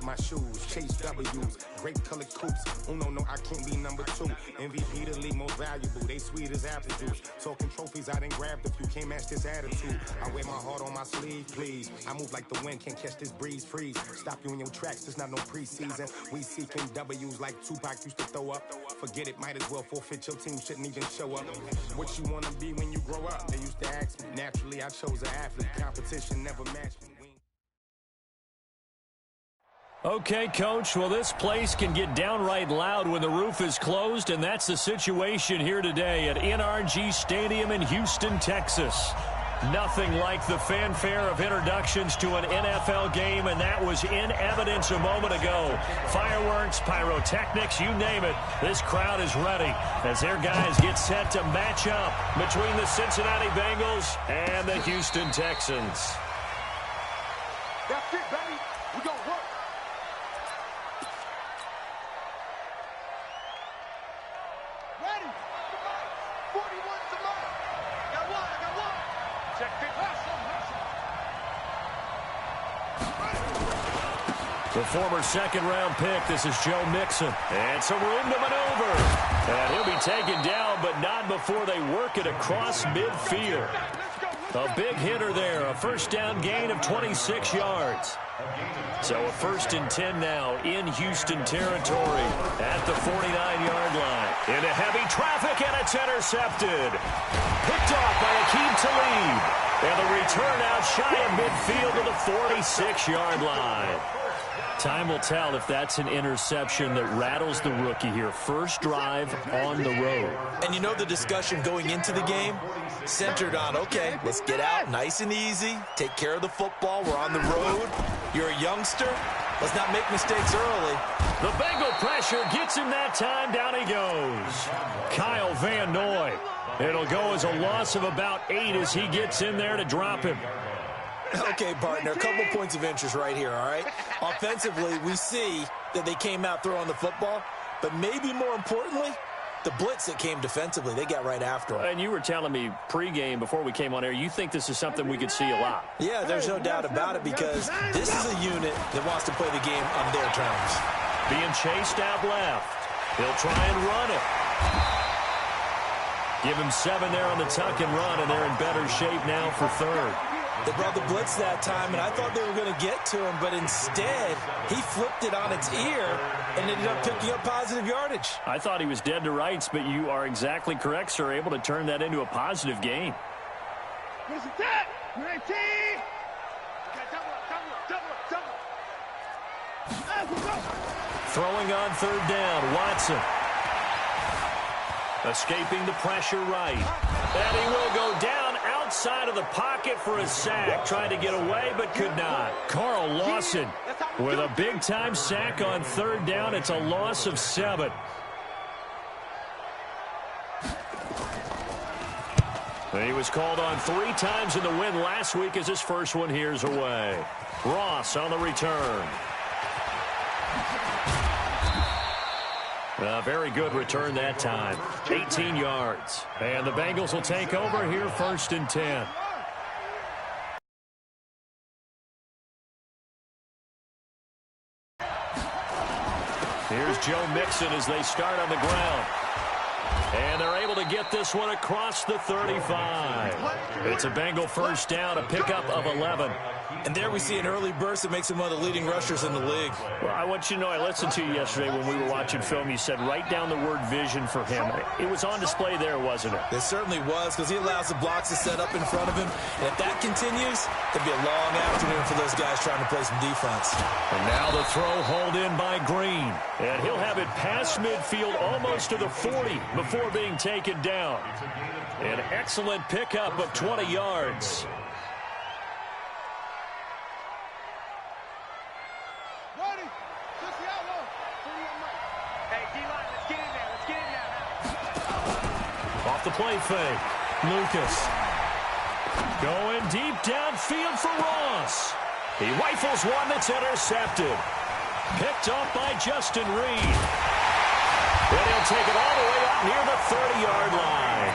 my shoes, chase W's, great colored coupes. Uno, no, I can't be number 2. MVP the league most valuable, they sweet as apple juice. Talking trophies, I done grabbed a few, can't match this attitude. I wear my heart on my sleeve, please. I move like the wind, can't catch this breeze, freeze. Stop you in your tracks, there's not no preseason. We seeking W's like Tupac used to throw up. Forget it, might as well forfeit, your team shouldn't even show up. What you wanna be when you grow up? They used to ask me. Naturally, I chose an athlete, competition never matched me. Okay, Coach, well, this place can get downright loud when the roof is closed, and that's the situation here today at NRG Stadium in Houston, Texas. Nothing like the fanfare of introductions to an NFL game, and that was in evidence a moment ago. Fireworks, pyrotechnics, you name it. This crowd is ready as their guys get set to match up between the Cincinnati Bengals and the Houston Texans. That's it, baby. We're going to work. Ready. 41 tomorrow. I got one. Check it. The former second-round pick, this is Joe Mixon. And some room to maneuver. And he'll be taken down, but not before they work it across midfield. A big hitter there, a first down gain of 26 yards. So a 1st and 10 now in Houston territory at the 49-yard line. Into heavy traffic, and it's intercepted. Picked off by Akeem Talib. And the return out shy of midfield to the 46-yard line. Time will tell if that's an interception that rattles the rookie here. First drive on the road. And you know the discussion going into the game centered on, okay, let's get out nice and easy, take care of the football, we're on the road, you're a youngster, let's not make mistakes early. The Bengal pressure gets him that time, down he goes. Kyle Van Noy. It'll go as a loss of about 8 as he gets in there to drop him. Okay, partner, a couple points of interest right here, all right? Offensively, we see that they came out throwing the football, but maybe more importantly, the blitz that came defensively, they got right after him. And you were telling me pregame before we came on air, you think this is something we could see a lot. Yeah, there's no doubt about it because this is a unit that wants to play the game on their terms. Being chased out left. He'll try and run it. Give him 7 there on the tuck and run, and they're in better shape now for 3rd. They brought the blitz that time, and I thought they were going to get to him, but instead, he flipped it on its ear and ended up picking up positive yardage. I thought he was dead to rights, but you are exactly correct, sir, able to turn that into a positive gain. Throwing on 3rd down, Watson. Escaping the pressure right. And he will go down outside of the pocket for a sack. Trying to get away, but could not. Carl Lawson with a big-time sack on 3rd down. It's a loss of 7. He was called on 3 times in the win last week as his first one here's away. Ross on the return. A very good return that time. 18 yards. And the Bengals will take over here 1st and 10. Here's Joe Mixon as they start on the ground. And they're able to get this one across the 35. It's a Bengal first down, a pickup of 11. And there we see an early burst that makes him one of the leading rushers in the league. Well, I want you to know, I listened to you yesterday when we were watching film. You said write down the word vision for him. It was on display there, wasn't it? It certainly was, because he allows the blocks to set up in front of him. And if that continues, it'll be a long afternoon for those guys trying to play some defense. And now the throw hauled in by Green. And he'll have it past midfield almost to the 40 before being taken down. An excellent pickup of 20 yards. Off the play fake. Lucas. Going deep downfield for Ross. He rifles one that's intercepted. Picked off by Justin Reed. And he'll take it all the way up near the 30-yard line.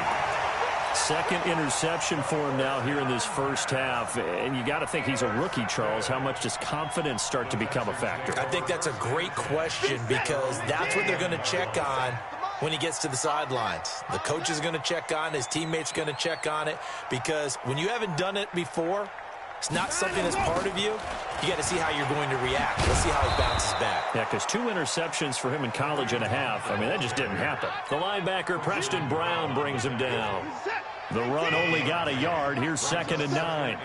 second interception for him now here in this first half. And you got to think he's a rookie, Charles. How much does confidence start to become a factor? I think that's a great question because that's what they're going to check on when he gets to the sidelines. The coach is going to check on it. His teammates are going to check on it because when you haven't done it before, it's not something that's part of you. You got to see how you're going to react. Let's see how he bounces back. Yeah, because 2 interceptions for him in college and a half. I mean, that just didn't happen. The linebacker, Preston Brown, brings him down. The run only got a yard. Here's 2nd and 9.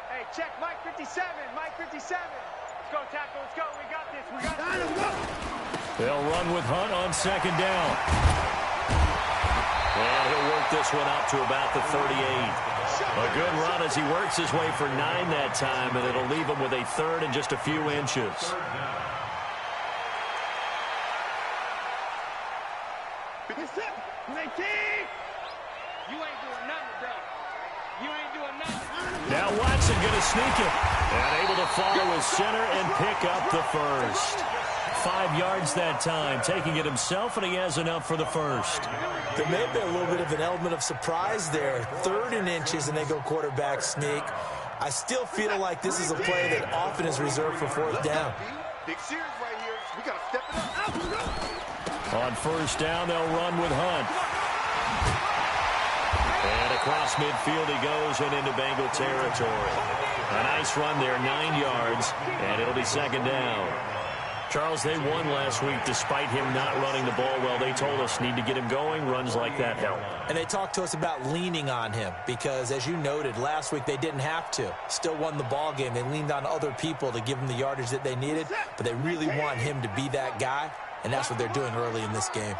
Hey, check Mike 57. Mike 57. Let's go, tackle. Let's go. We got this. We got this. They'll run with Hunt on 2nd down. And he'll work this one out to about the 38. A good run as he works his way for 9 that time, and it'll leave him with a 3rd and just a few inches. Now Watson going to sneak it. And able to follow his center and pick up the first. 5 yards that time, taking it himself, and he has enough for the first. There may have been a little bit of an element of surprise there. 3rd and inches, and they go quarterback sneak. I still feel like this is a play that often is reserved for 4th down. Big series right here. We got to step it up. On 1st down, they'll run with Hunt. And across midfield he goes and into Bengal territory. A nice run there, 9 yards, and it'll be 2nd down. Charles, they won last week despite him not running the ball well. They told us need to get him going. Runs like that help. And they talked to us about leaning on him because, as you noted, last week they didn't have to. Still won the ball game. They leaned on other people to give them the yardage that they needed, but they really want him to be that guy, and that's what they're doing early in this game.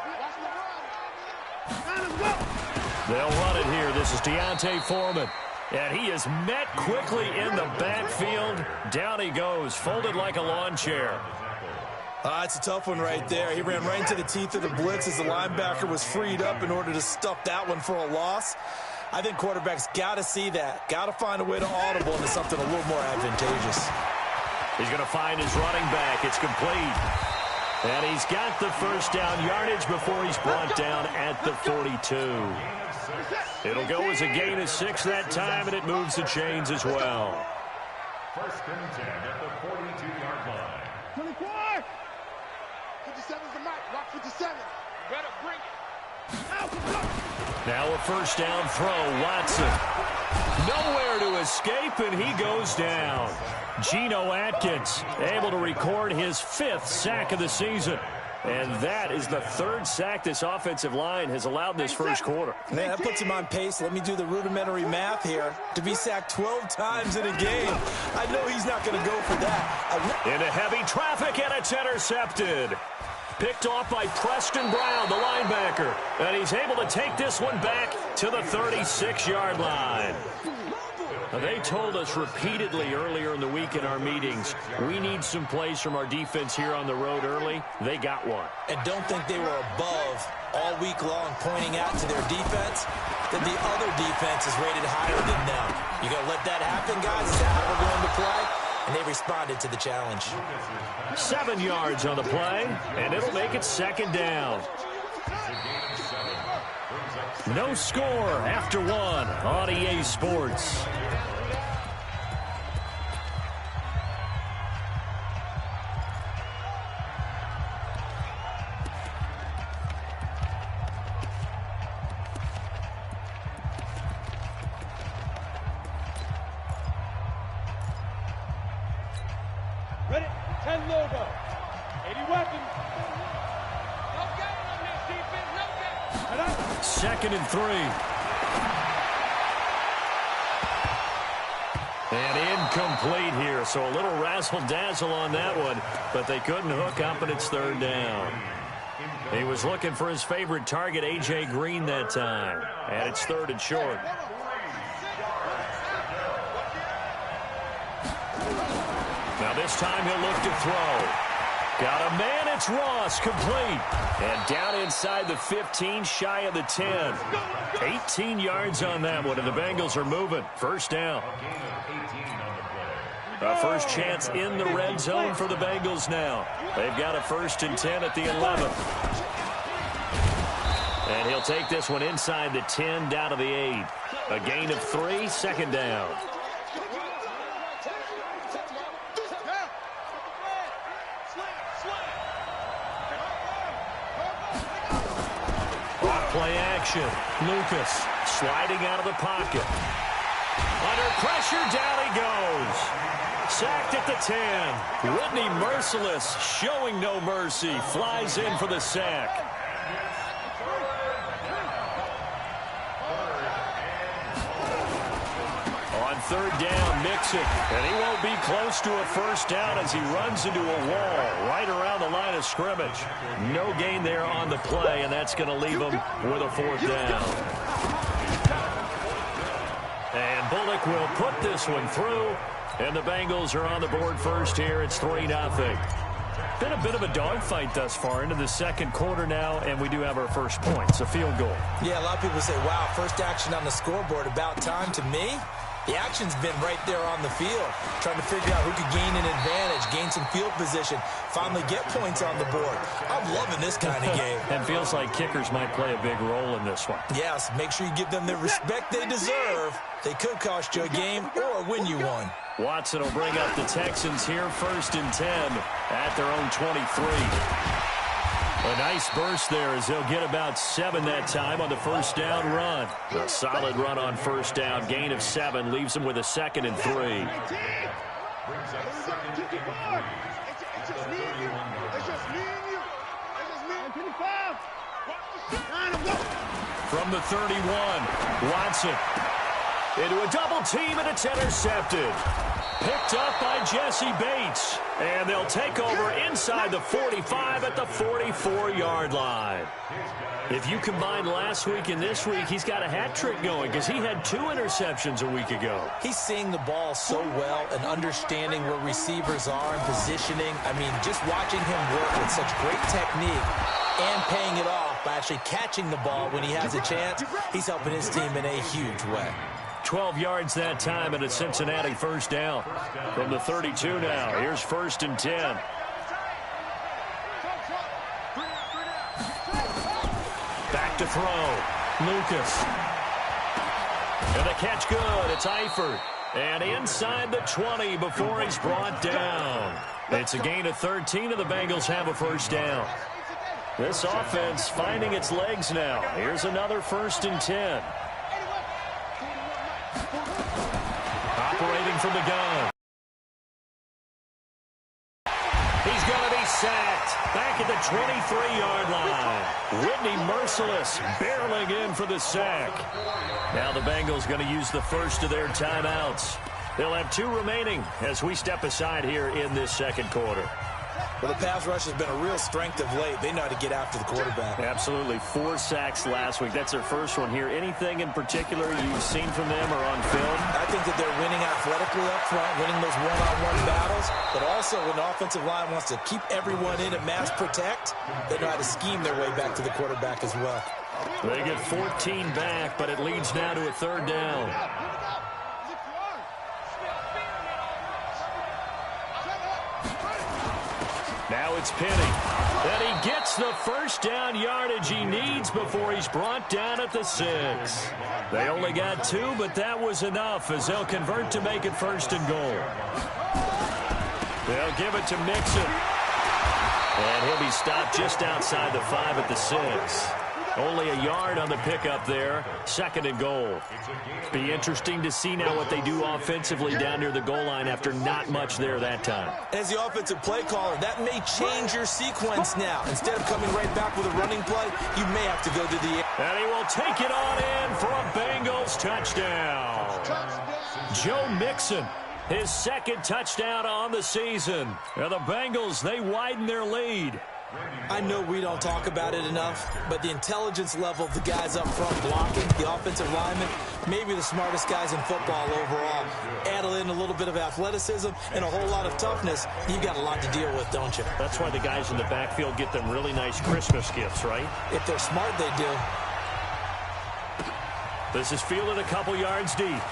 They'll run it here. This is Deontay Foreman. And he is met quickly in the backfield. Down he goes, folded like a lawn chair. It's a tough one right there. He ran right into the teeth of the blitz as the linebacker was freed up in order to stuff that one for a loss. I think quarterbacks got to see that. Got to find a way to audible into something a little more advantageous. He's going to find his running back. It's complete. And he's got the first down yardage before he's brought down at the 42. It'll go as a gain of 6 that time, and it moves the chains as well. 1st and 10 at the 42-yard line. 24! 57's the mark. Rock 57. Better bring it. Now a 1st down throw. Watson. Nowhere to escape, and he goes down. Geno Atkins able to record his 5th sack of the season. And that is the 3rd sack this offensive line has allowed this first quarter. Man, that puts him on pace. Let me do the rudimentary math here. To be sacked 12 times in a game, I know he's not going to go for that. Into heavy traffic, and it's intercepted. Picked off by Preston Brown, the linebacker. And he's able to take this one back to the 36-yard line. Now, they told us repeatedly earlier in the week in our meetings, we need some plays from our defense here on the road early. They got one. And don't think they were above all week long pointing out to their defense that the other defense is rated higher than them. You going to let that happen, guys? Is that how we're going to play? And they responded to the challenge. 7 yards on the play, and it'll make it 2nd down. No score after 1 on EA Sports. Ready? 10 logo. 80 weapons. No game on this defense. No game. 2nd and 3. And incomplete here, so a little razzle-dazzle on that one, but they couldn't hook up, and it's 3rd down. He was looking for his favorite target, A.J. Green, that time, and it's 3rd and short. Now this time he'll look to throw. Got a man, it's Ross, complete. And down inside the 15, shy of the 10. 18 yards on that one, and the Bengals are moving. 1st down. A first chance in the red zone for the Bengals now. They've got a 1st and 10 at the 11. And he'll take this one inside the 10 down to the 8. A gain of 3, 2nd down. Play action. Lucas sliding out of the pocket. Under pressure, down he goes. Sacked at the 10. Whitney Merciless showing no mercy. Flies in for the sack. On 3rd down, Mixon. And he won't be close to a 1st down as he runs into a wall right around the line of scrimmage. No gain there on the play, and that's going to leave him with a 4th down. And Bullock will put this one through, and the Bengals are on the board first here. It's 3-0. Been a bit of a dogfight thus far into the 2nd quarter now, and we do have our first points, a field goal. Yeah, a lot of people say, wow, first action on the scoreboard, about time. To me, the action's been right there on the field, trying to figure out who could gain an advantage, gain some field position, finally get points on the board. I'm loving this kind of game. And feels like kickers might play a big role in this one. Yes, make sure you give them the respect they deserve. They could cost you a game or win you one. Watson will bring up the Texans here, 1st and 10 at their own 23. A nice burst there as they'll get about 7 that time on the 1st down run. A solid run on 1st down. Gain of 7 leaves them with a 2nd and 3. From the 31, Watson into a double team, and it's intercepted. Picked up by Jesse Bates. And they'll take over inside the 45 at the 44-yard line. If you combine last week and this week, he's got a hat trick going because he had 2 interceptions a week ago. He's seeing the ball so well and understanding where receivers are and positioning. I mean, just watching him work with such great technique and paying it off by actually catching the ball when he has a chance, he's helping his team in a huge way. 12 yards that time and a Cincinnati 1st down. From the 32 now, here's 1st and 10. Back to throw. Lucas. And the catch good. It's Eifert. And inside the 20 before he's brought down. It's a gain of 13, and the Bengals have a 1st down. This offense finding its legs now. Here's another 1st and 10. Operating from the gun. He's going to be sacked back at the 23-yard line. Whitney Merciless barreling in for the sack. Now the Bengals going to use the first of their timeouts. They'll have 2 remaining as we step aside here in this 2nd quarter. Well, the pass rush has been a real strength of late. They know how to get after the quarterback. Absolutely. 4 sacks last week. That's their first one here. Anything in particular you've seen from them or on film? I think that they're winning athletically up front, winning those one-on-one battles, but also when the offensive line wants to keep everyone in and mass protect, they know how to scheme their way back to the quarterback as well. They get 14 back, but it leads now to a 3rd down. Now it's Penny. And he gets the 1st down yardage he needs before he's brought down at the 6. They only got 2, but that was enough as they'll convert to make it 1st and goal. They'll give it to Mixon. And he'll be stopped just outside the 5 at the 6. Only a yard on the pickup there. 2nd and goal. Be interesting to see now what they do offensively down near the goal line after not much there that time. As the offensive play caller, that may change your sequence now. Instead of coming right back with a running play, you may have to go to the... And he will take it on in for a Bengals touchdown. Joe Mixon, his 2nd touchdown on the season. And the Bengals, they widen their lead. I know we don't talk about it enough, but the intelligence level of the guys up front blocking, the offensive linemen, maybe the smartest guys in football overall. Add in a little bit of athleticism and a whole lot of toughness, you've got a lot to deal with, don't you? That's why the guys in the backfield get them really nice Christmas gifts, right? If they're smart, they do. This is fielded a couple yards deep.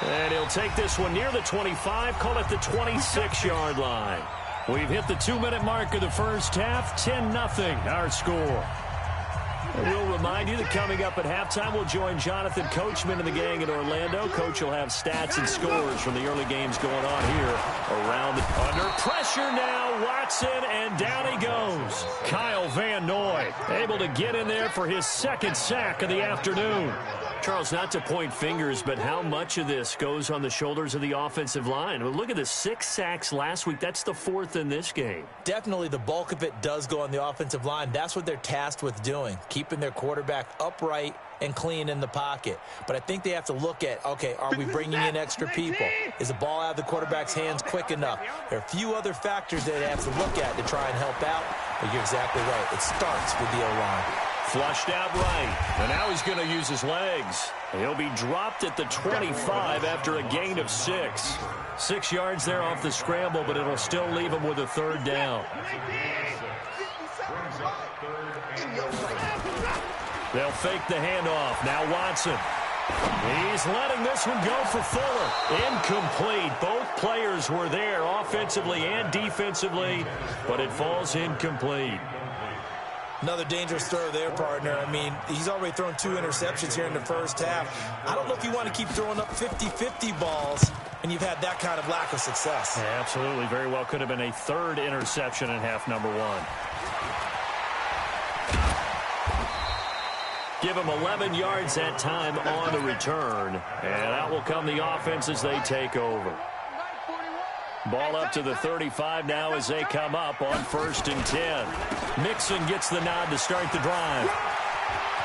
And he'll take this one near the 25, call it the 26-yard line. We've hit the 2-minute mark of the first half, 10-0 our score. And we'll remind you that coming up at halftime, we'll join Jonathan Coachman and the gang in Orlando. Coach will have stats and scores from the early games going on here around. Under pressure now, Watson, and down he goes. Kyle Van Noy able to get in there for his second sack of the afternoon. Charles, not to point fingers, but how much of this goes on the shoulders of the offensive line? Well, look at the 6 sacks last week. That's the 4th in this game. Definitely the bulk of it does go on the offensive line. That's what they're tasked with doing, keeping their quarterback upright and clean in the pocket. But I think they have to look at, okay, are we bringing in extra people? Is the ball out of the quarterback's hands quick enough? There are a few other factors that they have to look at to try and help out. But you're exactly right. It starts with the O-line. Flushed out right, and now he's going to use his legs. He'll be dropped at the 25 after a gain of 6. 6 yards there off the scramble, but it'll still leave him with a 3rd down. They'll fake the handoff. Now Watson. He's letting this one go for Fuller. Incomplete. Both players were there offensively and defensively, but it falls incomplete. Another dangerous throw there, partner. I mean, he's already thrown 2 interceptions here in the first half. I don't know if you want to keep throwing up 50-50 balls and you've had that kind of lack of success. Yeah, absolutely. Very well could have been a 3rd interception in half number 1. Give him 11 yards that time on the return. And out will come the offense as they take over. Ball up to the 35 now as they come up on 1st and 10. Mixon gets the nod to start the drive.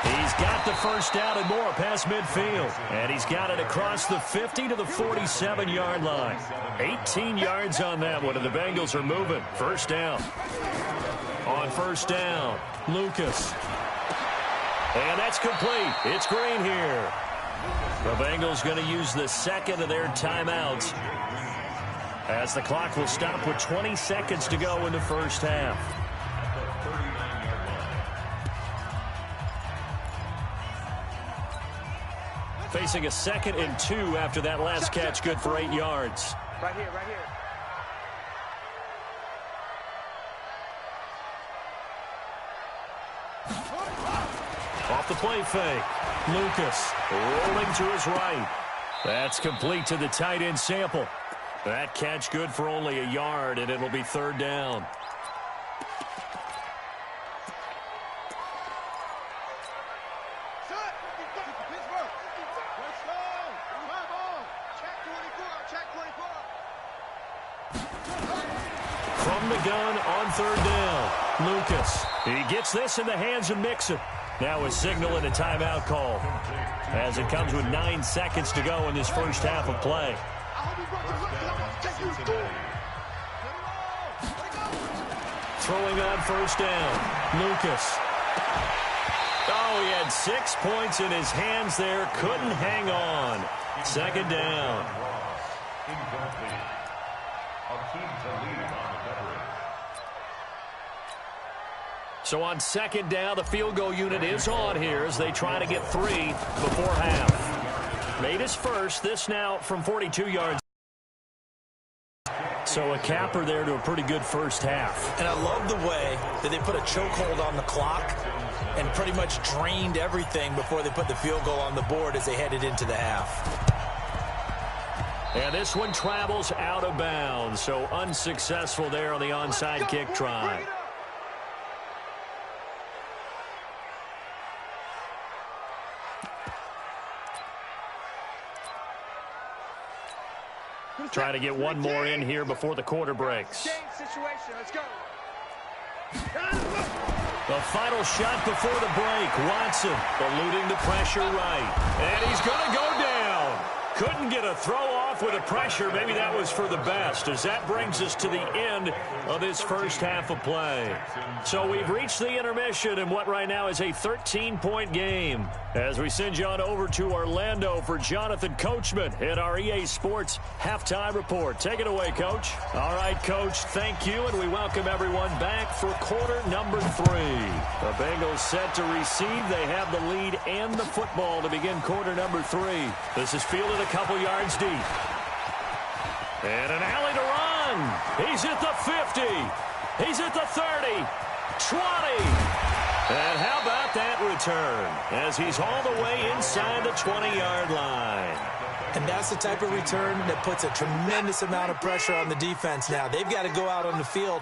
He's got the first down and more past midfield. And he's got it across the 50 to the 47-yard line. 18 yards on that one, and the Bengals are moving. First down. On 1st down, Lucas. And that's complete. It's Green here. The Bengals going to use the 2nd of their timeouts, as the clock will stop with 20 seconds to go in the first half. Facing a 2nd and 2 after that last catch, good for 8 yards. Right here, right here. Off the play fake. Lucas rolling to his right. That's complete to the tight end Sample. That catch good for only a yard, and it'll be 3rd down. From the gun on 3rd down, Lucas. He gets this in the hands of Mixon. Now a signal and a timeout call, as it comes with 9 seconds to go in this first half of play. Throwing on 1st down, Lucas. Oh, he had 6 points in his hands there. Couldn't hang on. 2nd down. So on 2nd down, the field goal unit is on here as they try to get 3 before half. Made his first. This now from 42 yards. So a capper there to a pretty good first half. And I love the way that they put a chokehold on the clock and pretty much drained everything before they put the field goal on the board as they headed into the half. And this one travels out of bounds, so unsuccessful there on the onside kick try. Trying to get one more in here before the quarter breaks. Let's go. The final shot before the break. Watson eluding the pressure right. And he's going to go down. Couldn't get a throw off off with the pressure. Maybe that was for the best, as that brings us to the end of this first half of play. So we've reached the intermission in what right now is a 13-point game. As we send you on over to Orlando for Jonathan Coachman in our EA Sports Halftime Report. Take it away, Coach. All right, Coach, thank you, and we welcome everyone back for quarter number 3. The Bengals set to receive. They have the lead and the football to begin quarter number 3. This is fielded a couple yards deep. And an alley to run. He's at the 50. He's at the 30. 20. And how about that return as he's all the way inside the 20-yard line. And that's the type of return that puts a tremendous amount of pressure on the defense now. They've got to go out on the field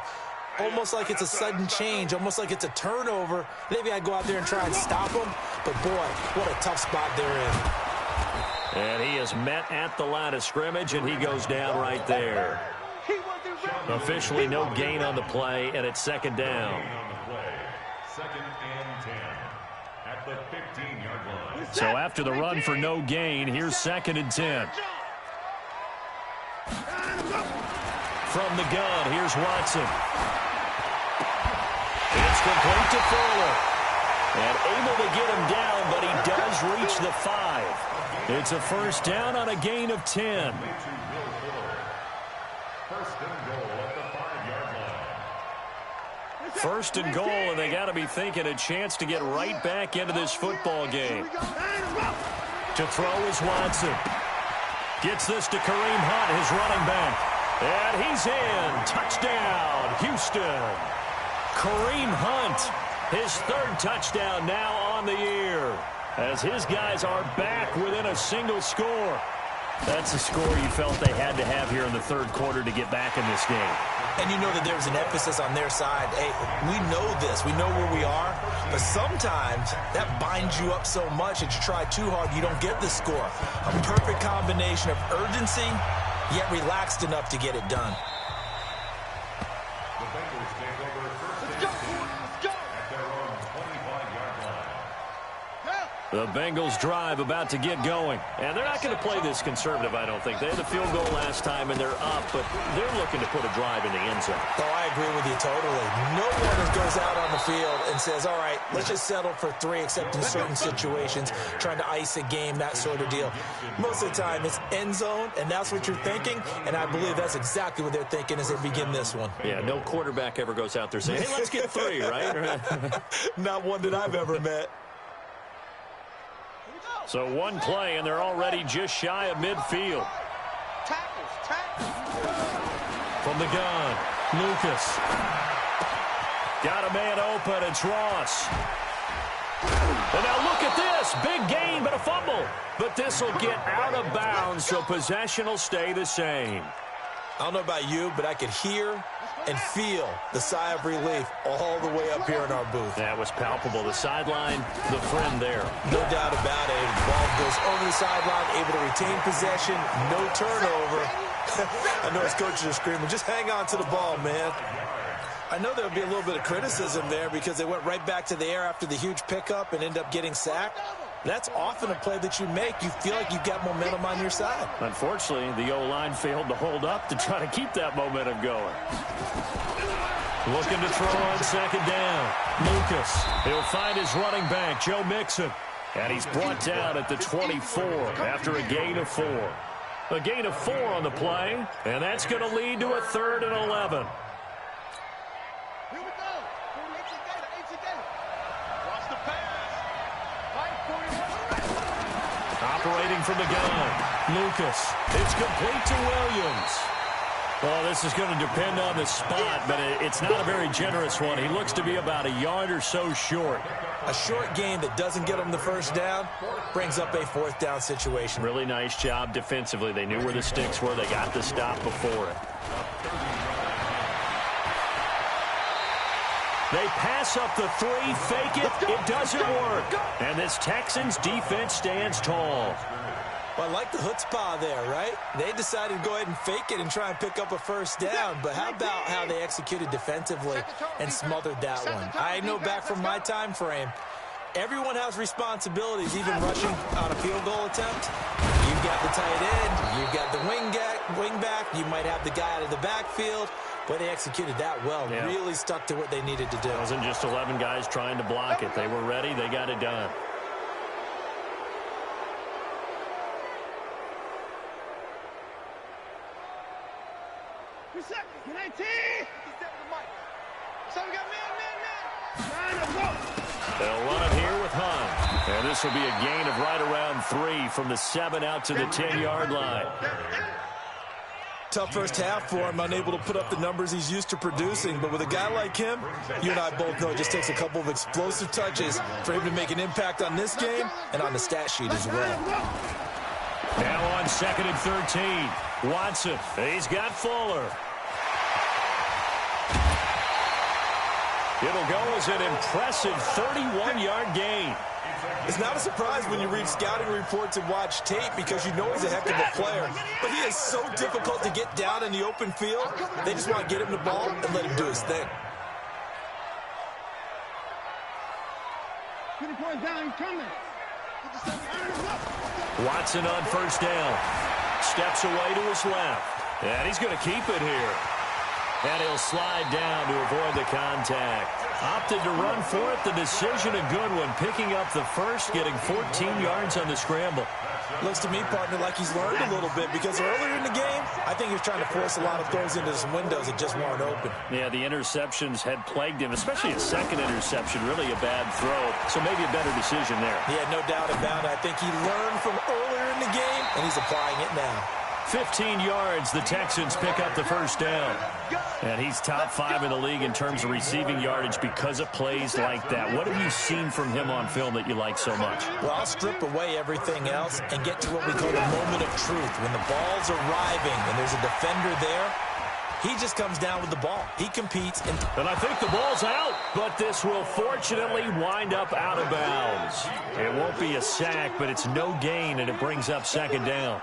almost like it's a sudden change, almost like it's a turnover. They've got to go out there and try and stop them. But, boy, what a tough spot they're in. And he is met at the line of scrimmage, and he goes down right there. Officially no gain on the play, and it's second down. Second and 10 at the 15-yard line. So after the run for no gain, here's second and 10. From the gun, here's Watson. It's complete to Fuller. And able to get him down, but he does reach the 5. It's a first down on a gain of 10. First and goal at the 5-yard line. First and goal, and they got to be thinking a chance to get right back into this football game. To throw is Watson. Gets this to Kareem Hunt, his running back. And he's in. Touchdown, Houston. Kareem Hunt, his 3rd touchdown now on the year, as his guys are back within a single score. That's a score you felt they had to have here in the 3rd quarter to get back in this game. And you know that there's an emphasis on their side. Hey, we know this. We know where we are. But sometimes that binds you up so much that you try too hard, you don't get the score. A perfect combination of urgency, yet relaxed enough to get it done. The Bengals take over first and 10 at their own 25-yard line. The Bengals drive about to get going. And they're not going to play this conservative, I don't think. They had the field goal last time, and they're up, but they're looking to put a drive in the end zone. Oh, I agree with you totally. No one goes out on the field and says, all right, let's just settle for 3, except in certain situations, trying to ice a game, that sort of deal. Most of the time, it's end zone, and that's what you're thinking, and I believe that's exactly what they're thinking as they begin this one. Yeah, no quarterback ever goes out there saying, hey, let's get 3, right? Not one that I've ever met. So one play, and they're already just shy of midfield. From the gun, Lucas. Got a man open, it's Ross. And now look at this. Big gain, but a fumble. But this will get out of bounds, so possession will stay the same. I don't know about you, but I could hear and feel the sigh of relief all the way up here in our booth. That was palpable. The sideline, the friend there. No doubt about it. The ball goes over the sideline, able to retain possession, no turnover. I know his coaches are screaming, just hang on to the ball, man. I know there'll be a little bit of criticism there because they went right back to the air after the huge pickup and end up getting sacked. That's often a play that you make. You feel like you've got momentum on your side. Unfortunately, the O-line failed to hold up to try to keep that momentum going. Looking to throw on second down. Lucas. He'll find his running back, Joe Mixon. And he's brought down at the 24 after a gain of 4. A gain of 4 on the play, and that's going to lead to a 3rd and 11. Operating from the gun, Lucas. It's complete to Williams. Well, this is going to depend on the spot, but it's not a very generous one. He looks to be about a yard or so short. A short gain that doesn't get him the first down brings up a 4th down situation. Really nice job defensively. They knew where the sticks were. They got the stop before it. They pass up the 3, fake it. It doesn't work. And this Texans defense stands tall. Well, I like the chutzpah there, right? They decided to go ahead and fake it and try and pick up a first down. But how about how they executed defensively and smothered that one? I know back from my time frame, Everyone has responsibilities, even rushing on a field goal attempt. You've got the tight end, you've got the wing back, you might have the guy out of the backfield. But they executed that well, really stuck to what they needed to do. It wasn't just 11 guys trying to block it. They were ready, they got it done. They'll run it here with Hunt. And this will be a gain of right around 3 from the 7 out to the 10-yard line. Tough first half for him, unable to put up the numbers he's used to producing. But with a guy like him, you and I both know it just takes a couple of explosive touches for him to make an impact on this game and on the stat sheet as well. Now on 2nd and 13. Watson, he's got Fuller. It'll go as an impressive 31-yard gain. It's not a surprise when you read scouting reports and watch tape because you know he's a heck of a player. But he is so difficult to get down in the open field. They just want to get him the ball and let him do his thing. 20 points down, coming. Watson on first down. Steps away to his left. And he's going to keep it here. And he'll slide down to avoid the contact. Opted to run for it. The decision a good one. Picking up the first, getting 14 yards on the scramble. Looks to me, partner, like he's learned a little bit because earlier in the game, I think he was trying to force a lot of throws into some windows that just weren't open. Yeah, the interceptions had plagued him, especially a second interception, really a bad throw. So maybe a better decision there. Yeah, no doubt about it. I think he learned from earlier in the game, and he's applying it now. 15 yards, the Texans pick up the first down. And he's top 5 in the league in terms of receiving yardage because of plays like that. What have you seen from him on film that you like so much? Well, I'll strip away everything else and get to what we call the moment of truth. When the ball's arriving and there's a defender there, he just comes down with the ball. He competes. And I think the ball's out, but this will fortunately wind up out of bounds. It won't be a sack, but it's no gain, and it brings up second down.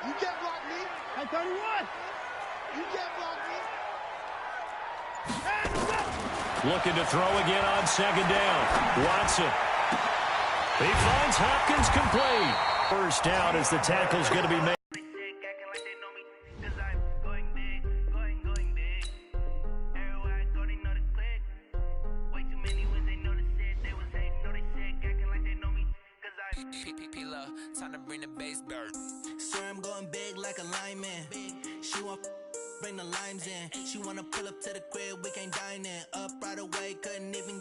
You can't block me. I 31. You can't block me. Looking to throw again on second down. Watson. He finds Hopkins complete. First down as the tackle's going to be made. Time to bring the bass bird. Swear I'm going big like a lineman. She want bring the limes in. She wanna pull up to the crib, we can't dine in. Up right away, couldn't even